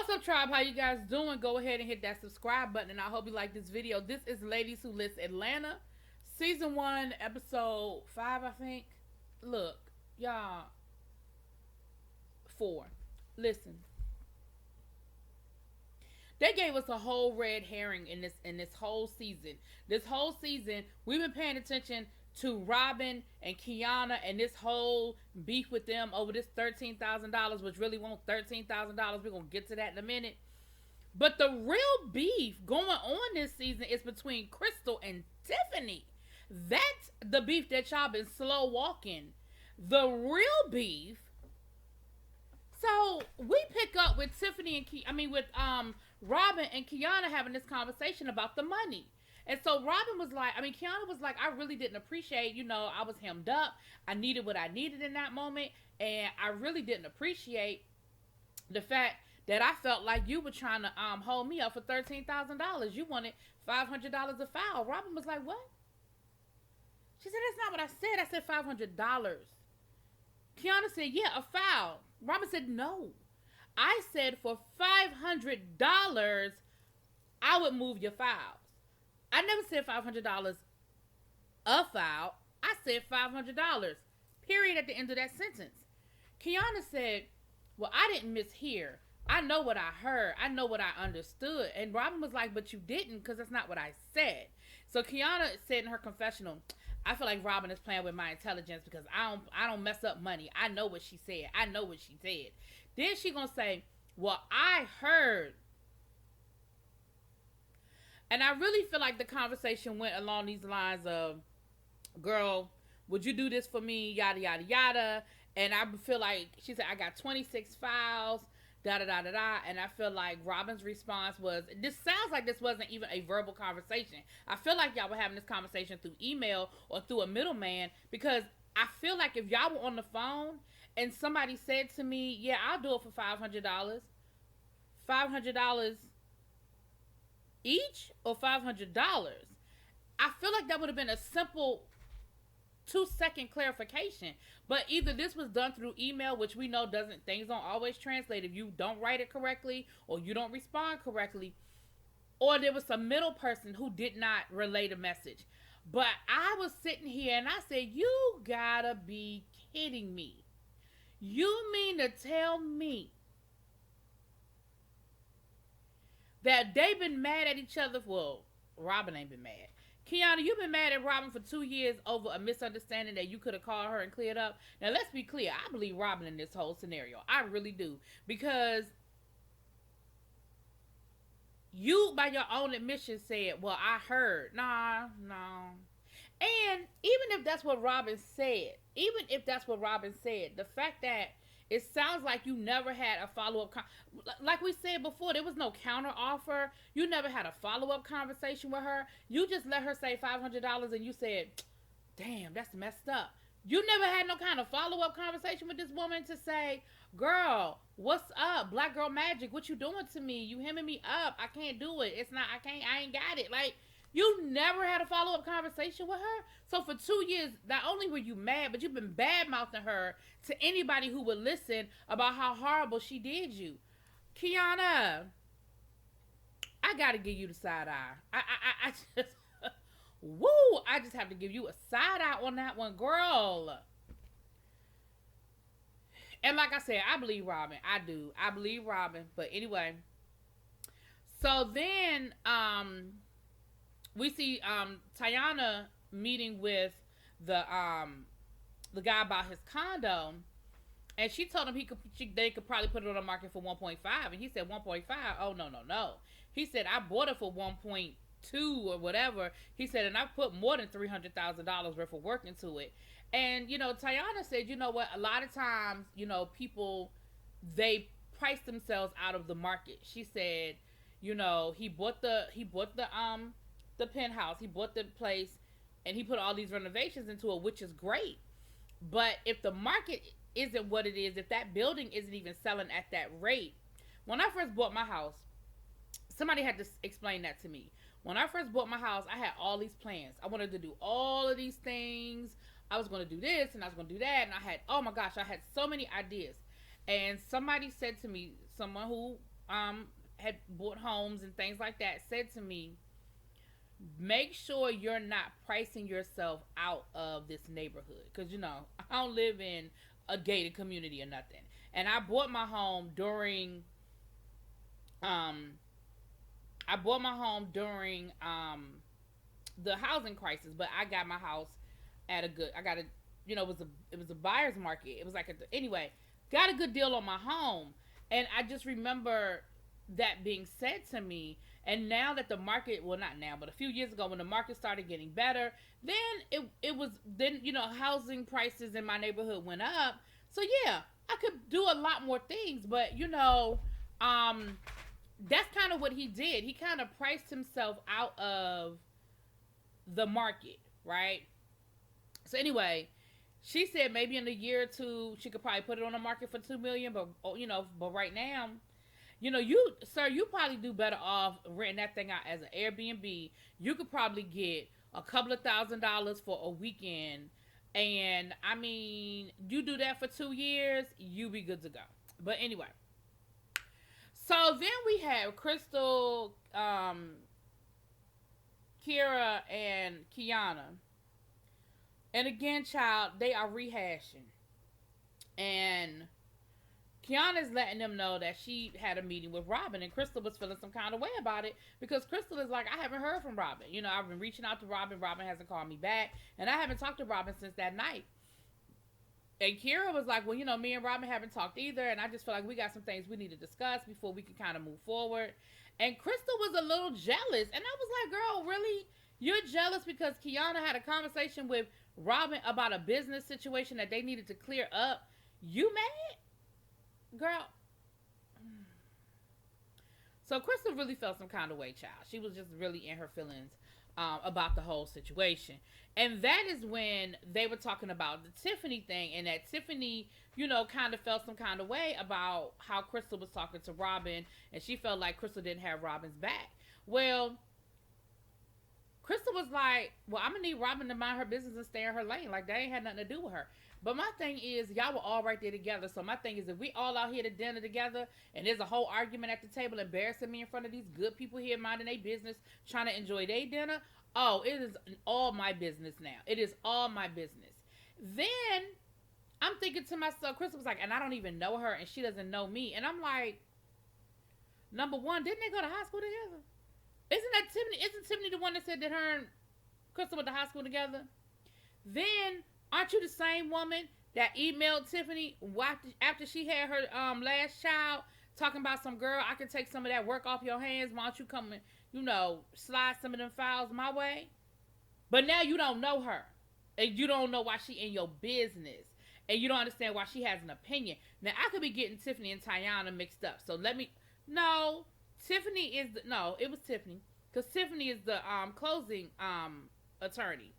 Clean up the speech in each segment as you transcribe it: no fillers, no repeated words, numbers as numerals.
What's up, tribe? How you guys doing? Go ahead and hit that subscribe button, and I hope you like this video. This is Ladies Who List Atlanta, Season 1, Episode 5, I think. Look, y'all, 4. Listen. They gave us a whole red herring in this whole season. This whole season, we've been paying attention to Robin and Kiana and this whole beef with them over this $13,000, which really won't $13,000. We're going to get to that in a minute. But the real beef going on this season is between Crystal and Tiffany. That's the beef that y'all been slow walking. The real beef. So we pick up with Tiffany and Robin and Kiana having this conversation about the money. And so Kiana was like, I really didn't appreciate, I was hemmed up. I needed what I needed in that moment. And I really didn't appreciate the fact that I felt like you were trying to hold me up for $13,000. You wanted $500 a foul. Robin was like, what? She said, that's not what I said. I said $500. Kiana said, yeah, a foul. Robin said, no. I said for $500, I would move your fouls. I never said $500 a foul. I said $500. Period at the end of that sentence. Kiana said, well, I didn't mishear. I know what I heard. I know what I understood. And Robin was like, but you didn't, because that's not what I said. So Kiana said in her confessional, I feel like Robin is playing with my intelligence because I don't mess up money. I know what she said. I know what she said. Then she gonna say, well, I heard. And I really feel like the conversation went along these lines of, girl, would you do this for me? Yada, yada, yada. And I feel like, she said, I got 26 files, da, da, da, da, da. And I feel like Robin's response was, this sounds like this wasn't even a verbal conversation. I feel like y'all were having this conversation through email or through a middleman, because I feel like if y'all were on the phone and somebody said to me, yeah, I'll do it for $500. $500 each or $500? I feel like that would have been a simple 2-second clarification. But either this was done through email, which we know things don't always translate if you don't write it correctly or you don't respond correctly, or there was some middle person who did not relay the message. But I was sitting here and I said, you gotta be kidding me. You mean to tell me that they've been mad at each other? Well, Robin ain't been mad. Kiana, you've been mad at Robin for 2 years over a misunderstanding that you could have called her and cleared up. Now, let's be clear. I believe Robin in this whole scenario. I really do. Because you, by your own admission, said, well, I heard. No. And even if that's what Robin said, the fact that it sounds like you never had a follow-up. Like we said before, there was no counter offer. You never had a follow-up conversation with her. You just let her say $500 and you said, damn, that's messed up. You never had no kind of follow-up conversation with this woman to say, girl, what's up? Black girl magic, what you doing to me? You hemming me up. I can't do it. I ain't got it. Like, you never had a follow-up conversation with her. So for 2 years, not only were you mad, but you've been bad-mouthing her to anybody who would listen about how horrible she did you. Kiana, I gotta give you the side eye. I just, woo, I just have to give you a side eye on that one, girl. And like I said, I believe Robin. I do. I believe Robin. But anyway, so then, we see Tiana meeting with the guy about his condo, and she told him they could probably put it on the market for 1.5, and he said 1.5. Oh no. He said I bought it for 1.2 or whatever. He said, and I put more than $300,000 worth of work into it. And Tiana said, you know what? A lot of times, people, they price themselves out of the market. She said, he bought the penthouse, he bought the place, and he put all these renovations into it, which is great. But if the market isn't what it is, if that building isn't even selling at that rate, when I first bought my house, somebody had to explain that to me. When I first bought my house, I had all these plans. I wanted to do all of these things. I was going to do this and I was going to do that. And I had, oh my gosh, I had so many ideas. And somebody said to me, someone who had bought homes and things like that, said to me, make sure you're not pricing yourself out of this neighborhood, because I don't live in a gated community or nothing, and I bought my home during um the housing crisis, but I got my house at a good. I got a, it was a buyer's market. It was like anyway, got a good deal on my home, and I just remember that being said to me. And now that the market, well, not now, but a few years ago when the market started getting better, then housing prices in my neighborhood went up. So yeah, I could do a lot more things, but that's kind of what he did. He kind of priced himself out of the market, right? So anyway, she said maybe in a year or two she could probably put it on the market for $2 million, but but right now, you probably do better off renting that thing out as an Airbnb. You could probably get a couple of $1,000s for a weekend, and I mean, you do that for 2 years, you be good to go. But anyway, so then we have Crystal, Kira, and Kiana. And again, child, they are rehashing. And Kiana's letting them know that she had a meeting with Robin, and Crystal was feeling some kind of way about it, because Crystal is like, I haven't heard from Robin. I've been reaching out to Robin. Robin hasn't called me back, and I haven't talked to Robin since that night. And Kira was like, well, me and Robin haven't talked either, and I just feel like we got some things we need to discuss before we can kind of move forward. And Crystal was a little jealous, and I was like, girl, really? You're jealous because Kiana had a conversation with Robin about a business situation that they needed to clear up? You mad? Girl. So Crystal really felt some kind of way, child. She was just really in her feelings about the whole situation. And that is when they were talking about the Tiffany thing, and that Tiffany, kind of felt some kind of way about how Crystal was talking to Robin, and she felt like Crystal didn't have Robin's back. Well, Crystal was like, well, I'm going to need Robin to mind her business and stay in her lane. Like, that ain't had nothing to do with her. But my thing is, y'all were all right there together. So my thing is, if we all out here to dinner together, and there's a whole argument at the table embarrassing me in front of these good people here minding their business, trying to enjoy their dinner, oh, it is all my business now. It is all my business. Then I'm thinking to myself, Crystal was like, and I don't even know her, and she doesn't know me. And I'm like, number one, didn't they go to high school together? Isn't Tiffany the one that said that her and Crystal went to high school together? Then, aren't you the same woman that emailed Tiffany after she had her last child, talking about some girl, I can take some of that work off your hands, why don't you come and, slide some of them files my way? But now you don't know her, and you don't know why she in your business, and you don't understand why she has an opinion. Now, I could be getting Tiffany and Tiana mixed up, so it was Tiffany, because Tiffany is the closing attorney.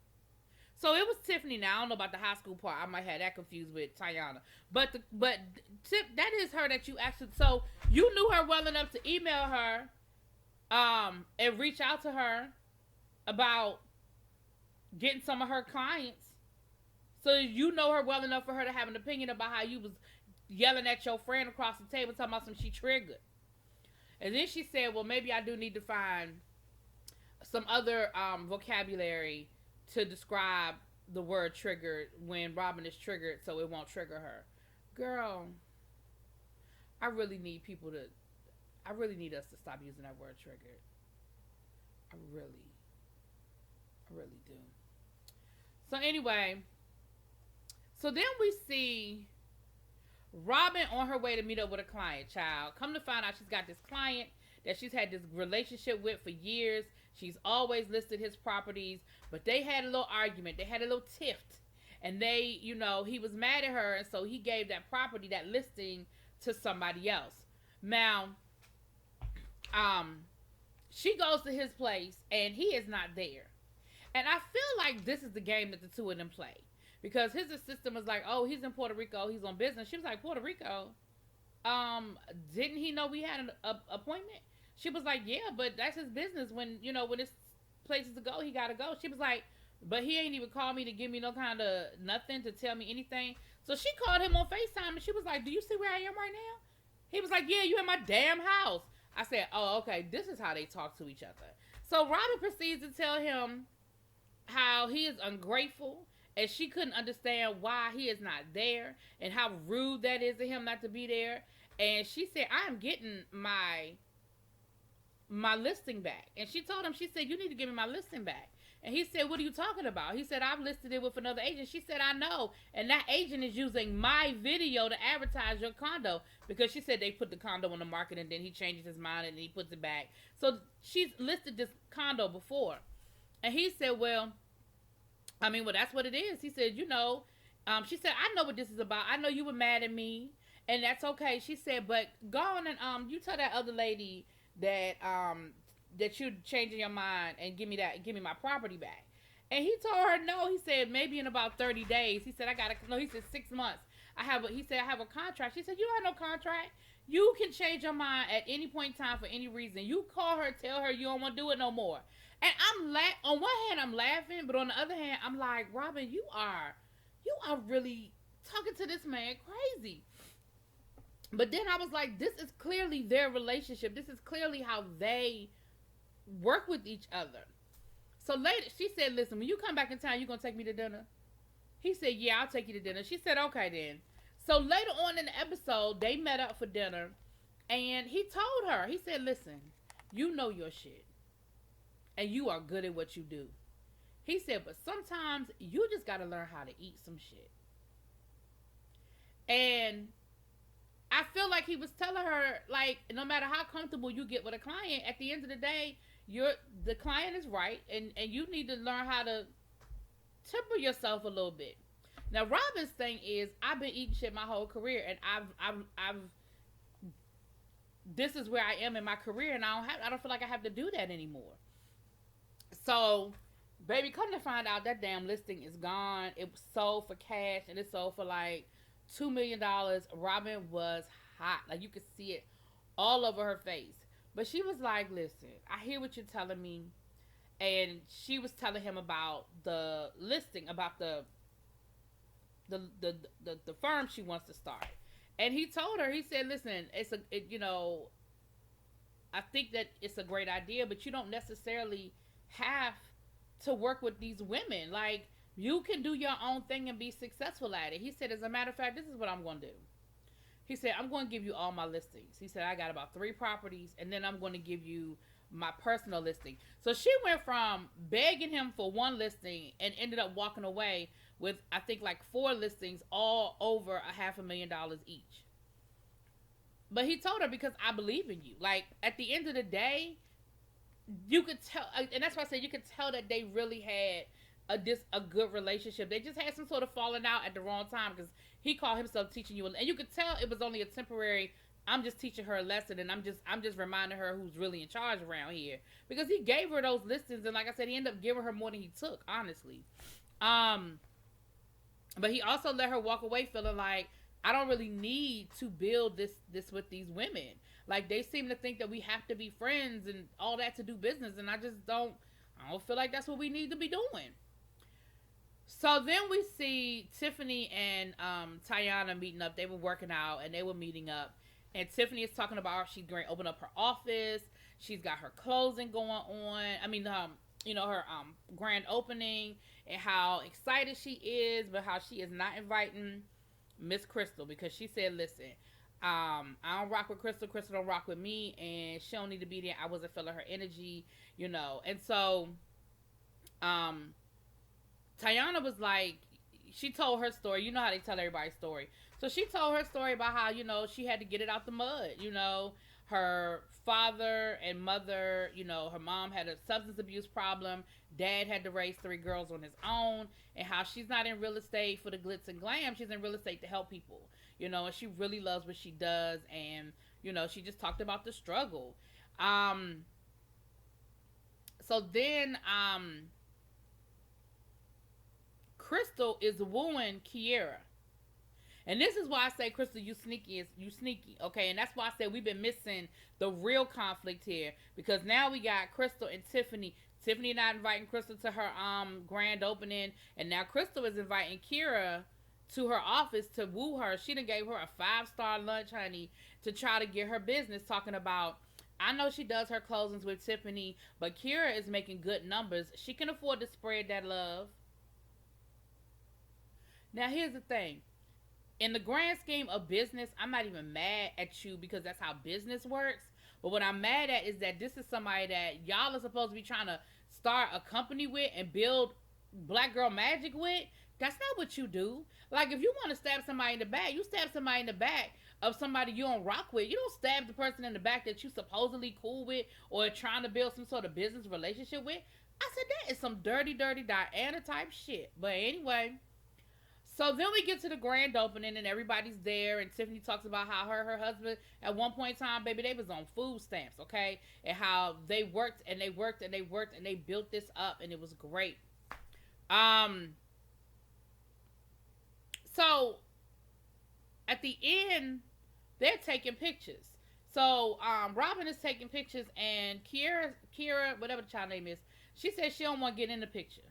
So it was Tiffany. Now I don't know about the high school part. I might have that confused with Tiana. But that is her that you actually. So you knew her well enough to email her, and reach out to her about getting some of her clients. So you know her well enough for her to have an opinion about how you was yelling at your friend across the table talking about some she triggered. And then she said, well, maybe I do need to find some other vocabulary to describe the word triggered when Robin is triggered so it won't trigger her. Girl, I really need us to stop using that word triggered. I really do. So anyway, so then we see Robin on her way to meet up with a client, child. Come to find out she's got this client that she's had this relationship with for years. She's always listed his properties, but they had a little argument. They had a little tiff. And he was mad at her, and so he gave that property, that listing, to somebody else. Now, she goes to his place, and he is not there. And I feel like this is the game that the two of them play. Because his assistant was like, oh, he's in Puerto Rico. He's on business. She was like, Puerto Rico? Didn't he know we had an appointment? She was like, yeah, but that's his business. When it's places to go, he got to go. She was like, but he ain't even called me to give me no kind of nothing, to tell me anything. So she called him on FaceTime, and she was like, do you see where I am right now? He was like, yeah, you in my damn house. I said, oh, okay, this is how they talk to each other. So Robin proceeds to tell him how he is ungrateful and she couldn't understand why he is not there and how rude that is to him not to be there. And she said, I am getting my listing back. And she told him, she said, you need to give me my listing back. And he said, what are you talking about? He said, I've listed it with another agent. She said, I know. And that agent is using my video to advertise your condo. Because she said they put the condo on the market and then he changes his mind and he puts it back. So she's listed this condo before. And he said, well, that's what it is. He said, she said, I know what this is about. I know you were mad at me. And that's okay. She said, but go on and you tell that other lady that that you're changing your mind and give me my property back. And he told her no. He said maybe in about 30 days. He said he said 6 months. He said I have a contract. She said you don't have no contract. You can change your mind at any point in time for any reason. You call her, tell her you don't want to do it no more. And on one hand I'm laughing, but on the other hand I'm like, Robin, you are really talking to this man crazy. But then I was like, this is clearly their relationship. This is clearly how they work with each other. So later, she said, listen, when you come back in town, you going to take me to dinner? He said, yeah, I'll take you to dinner. She said, okay then. So later on in the episode, they met up for dinner. And he told her, he said, listen, you know your shit. And you are good at what you do. He said, but sometimes you just got to learn how to eat some shit. And I feel like he was telling her, like, no matter how comfortable you get with a client, at the end of the day, the client is right, and you need to learn how to temper yourself a little bit. Now, Robin's thing is, I've been eating shit my whole career, and I've this is where I am in my career, and I don't feel like I have to do that anymore. So, baby, come to find out, that damn listing is gone. It was sold for cash, and it sold for like $2 million. Robin was hot. Like, you could see it all over her face. But she was like, listen, I hear what you're telling me. And she was telling him about the listing, about the firm she wants to start. And he told her, he said, listen, I think that it's a great idea, but you don't necessarily have to work with these women. Like, you can do your own thing and be successful at it. He said, as a matter of fact, this is what I'm going to do. He said, I'm going to give you all my listings. He said, I got about 3 properties, and then I'm going to give you my personal listing. So she went from begging him for 1 listing and ended up walking away with, I think, like 4 listings, all over $500,000 each. But he told her, because I believe in you. Like, at the end of the day, you could tell, and that's why I said you could tell that they really had a good relationship. They just had some sort of falling out at the wrong time, because he called himself teaching you, and you could tell it was only a temporary, I'm just teaching her a lesson, and I'm just reminding her who's really in charge around here, because he gave her those listings, and like I said, he ended up giving her more than he took, honestly. But he also let her walk away feeling like, I don't really need to build this with these women. Like, they seem to think that we have to be friends and all that to do business, and I don't feel like that's what we need to be doing. So then we see Tiffany and Tiana meeting up. They were working out and they were meeting up. And Tiffany is talking about she's going to open up her office. She's got her closing going on. Her grand opening, and how excited she is, but how she is not inviting Miss Crystal, because she said, listen, I don't rock with Crystal. Crystal don't rock with me, and she don't need to be there. I wasn't feeling her energy, And so, Tiana was like, she told her story. You know how they tell everybody's story. So she told her story about how, she had to get it out the mud. Her father and mother, her mom had a substance abuse problem. Dad had to raise 3 girls on his own, and how she's not in real estate for the glitz and glam. She's in real estate to help people, and she really loves what she does. And, she just talked about the struggle. So then, Crystal is wooing Kiera. And this is why I say, Crystal, you sneaky, okay? And that's why I said we've been missing the real conflict here, because now we got Crystal and Tiffany. Tiffany not inviting Crystal to her grand opening, and now Crystal is inviting Kiera to her office to woo her. She done gave her a 5-star lunch, honey, to try to get her business, talking about, I know she does her closings with Tiffany, but Kira is making good numbers. She can afford to spread that love. Now, here's the thing. In the grand scheme of business, I'm not even mad at you because that's how business works. But what I'm mad at is that this is somebody that y'all are supposed to be trying to start a company with and build black girl magic with. That's not what you do. Like, if you want to stab somebody in the back, you stab somebody in the back of somebody you don't rock with. You don't stab the person in the back that you supposedly cool with or trying to build some sort of business relationship with. I said, that is some dirty, dirty Diana type shit. But anyway, so then we get to the grand opening and everybody's there, and Tiffany talks about how her husband at one point in time, baby, they was on food stamps, okay? And how they worked and they worked and they worked and they built this up, and it was great. So at the end, they're taking pictures. So Robin is taking pictures, and Kira, whatever the child name is, she says she don't want to get in the picture.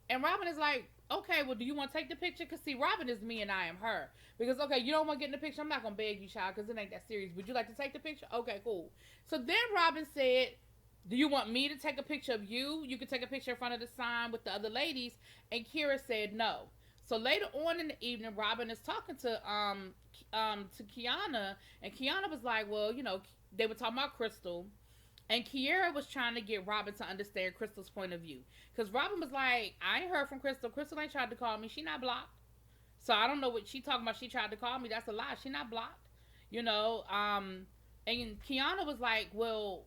And Robin is like, okay, well, do you want to take the picture? Because, see, Robin is me and I am her. Because, okay, you don't want to get in the picture. I'm not going to beg you, child, because it ain't that serious. Would you like to take the picture? Okay, cool. So then Robin said, do you want me to take a picture of you? You can take a picture in front of the sign with the other ladies. And Kira said no. So later on in the evening, Robin is talking to Kiana. And Kiana was like, well, you know, they were talking about Crystal. And Kiera was trying to get Robin to understand Crystal's point of view. Because Robin was like, I ain't heard from Crystal. Crystal ain't tried to call me. She not blocked. So I don't know what she talking about. She tried to call me. That's a lie. She not blocked. You know, and Kiana was like, well,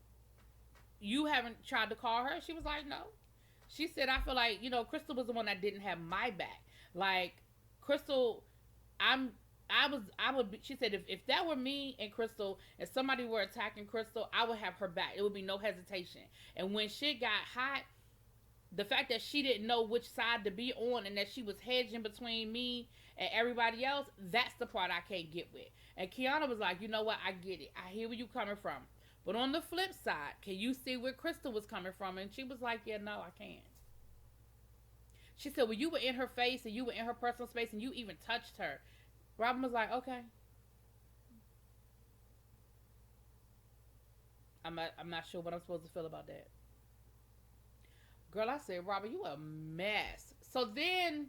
you haven't tried to call her? She was like, no. She said, I feel like, you know, Crystal was the one that didn't have my back. Like, Crystal, she said, if that were me and Crystal, and somebody were attacking Crystal, I would have her back. It would be no hesitation. And when shit got hot, the fact that she didn't know which side to be on and that she was hedging between me and everybody else, that's the part I can't get with. And Kiana was like, you know what, I get it. I hear where you coming from. But on the flip side, can you see where Crystal was coming from? And she was like, yeah, no, I can't. She said, well, you were in her face and you were in her personal space and you even touched her. Robin was like, okay. I'm not sure what I'm supposed to feel about that. Girl, I said, Robin, you a mess. So then,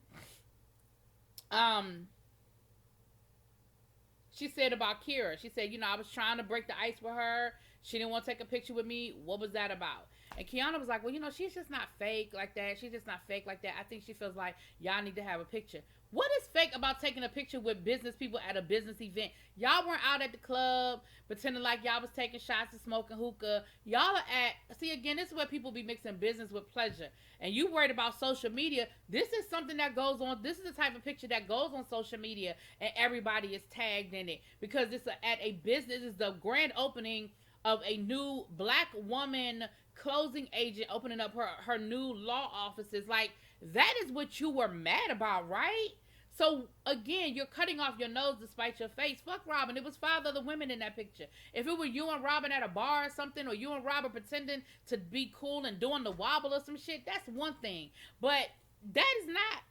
she said about Kira. She said, you know, I was trying to break the ice with her. She didn't want to take a picture with me. What was that about? And Kiana was like, well, you know, she's just not fake like that. She's just not fake like that. I think she feels like y'all need to have a picture. What is fake about taking a picture with business people at a business event? Y'all weren't out at the club pretending like y'all was taking shots and smoking hookah. Y'all are at, see, again, this is where people be mixing business with pleasure. And you worried about social media. This is something that goes on. This is the type of picture that goes on social media and everybody is tagged in it. Because it's at a business, it's the grand opening of a new black woman closing agent opening up her new law offices. Like, that is what you were mad about, right? So, again, you're cutting off your nose to spite your face. Fuck Robin. It was 5 other women in that picture. If it were you and Robin at a bar or something, or you and Robin pretending to be cool and doing the wobble or some shit, that's one thing. But that is not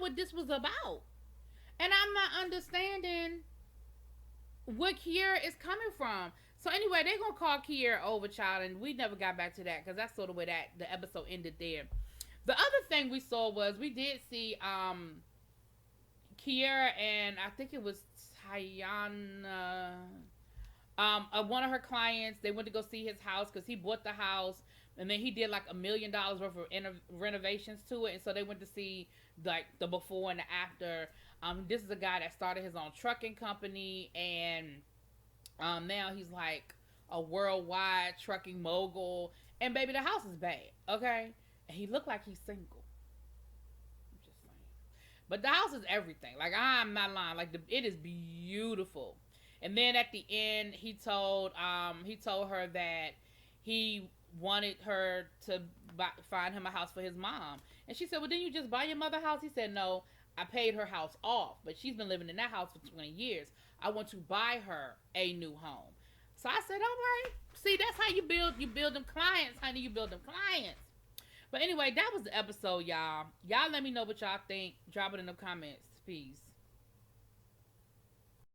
what this was about. And I'm not understanding where Kiera is coming from. So anyway, they're going to call Kiera over, child, and we never got back to that because that's sort of where the episode ended there. The other thing we saw was we did see Kiera and I think it was Tayana, one of her clients. They went to go see his house because he bought the house and then he did like $1 million worth of renovations to it. And so they went to see like the before and the after. This is a guy that started his own trucking company and now he's like a worldwide trucking mogul. And baby, the house is bad, okay? And he looked like he's single. I'm just saying. But the house is everything. Like, I'm not lying. Like, it is beautiful. And then at the end, he told her that he wanted her to find him a house for his mom. And she said, well, didn't you just buy your mother a house? He said, no, I paid her house off. But she's been living in that house for 20 years. I want to buy her a new home. So I said, all right. See, that's how you build them clients, honey. You build them clients. But anyway, that was the episode, y'all. Y'all let me know what y'all think. Drop it in the comments. Peace.